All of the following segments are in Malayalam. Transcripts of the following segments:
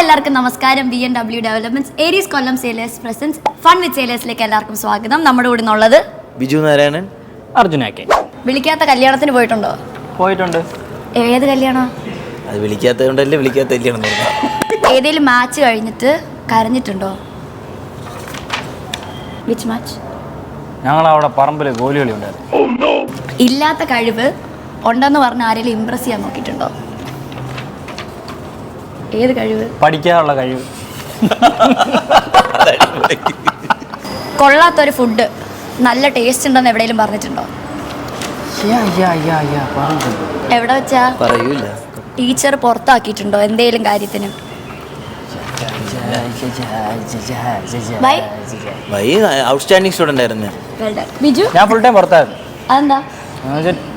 എല്ലാവർക്കും നമസ്കാരം. BMW developments Aries Kollam sailors presents fun with സെയിലേഴ്സിലേക്ക് എല്ലാവർക്കും സ്വാഗതം. നമ്മുടെ കൂടെ നിന്നുള്ളത് ബിജു നാരായണൻ, അർജുനൊക്കെ. വിളിക്കാത്ത കല്യാണത്തിന് പോയിട്ടുണ്ടോ? പോയിട്ടുണ്ട്. ഏത് കല്യാണം? അത് വിളിക്കാത്തതുകൊണ്ടല്ലേ വിളിക്കാത്ത കല്യാണം പറഞ്ഞത്. ഏതെങ്കിലും മാച്ച് കഴിഞ്ഞിട്ട് കരഞ്ഞിട്ടുണ്ടോ? Which match? ഞങ്ങളവിടെ പറമ്പിൽ ഗോലി കളി ഉണ്ടായിരുന്നു. ഇല്ലാത്ത കഴിവ് ഉണ്ടെന്ന് പറഞ്ഞ് ആരെങ്കിലും ഇമ്പ്രസ് ചെയ്യാൻ നോക്കിയിട്ടുണ്ടോ? ഏത് കഴിവ്? പഠിക്കാനുള്ള കഴിവ്. കൊള്ളാത്തൊരു ഫുഡ് നല്ല ടേസ്റ്റ് ഉണ്ടെന്ന് എവിടെയെങ്കിലും പറഞ്ഞിട്ടുണ്ടോ? എവിടെ വെച്ചാ? പറയൂല. ടീച്ചർ പുറത്താക്കിയിട്ടുണ്ടോ എന്തേലും കാര്യത്തിന്? ഔട്ട്സ്റ്റാൻഡിങ് സ്റ്റുഡന്റ് ആയിരുന്നു. ബിജു, ഞാൻ ഫുൾ ടൈം പുറത്തായിരുന്നു. അതെന്താ?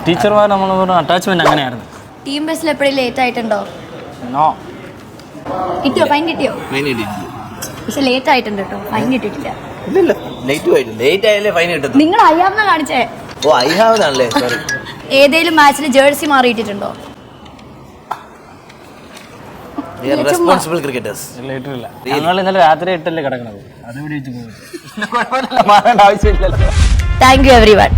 ടീച്ചർമാർ നമ്മൾ അറ്റാച്ച്മെന്റ് അങ്ങനെയായിരുന്നു. ടീം ബസ്സിൽ എപ്പോഴും ലേറ്റ് ആയിട്ടുണ്ടോ? നോ. കിട്ടിയോ? ഫൈൻ കിട്ടിയോ? പക്ഷെ ലേറ്റ് ആയിട്ടുണ്ട് കേട്ടോ. ഫൈൻ കിട്ടിയിട്ടില്ല. ഇല്ലല്ലോ, ലേറ്റ് ആയാലേ ഫൈൻ കിട്ടും. നിങ്ങൾ അയ്യാവുന്ന കാണിച്ചേ. ഓ, അയ്യാവുന്നതാണല്ലേ. സോറി. ഏതേലും മാച്ചിൽ ജേഴ്സി മാറിയിട്ടിട്ടുണ്ടോ? Responsible cricketers. ലേറ്റില്ല. ഞങ്ങൾ ഇന്നലെ രാത്രി 8 കിടക്കണത്. അത് പിടിച്ചു പോകും. ആവശ്യമില്ലല്ലോ. Thank you every one.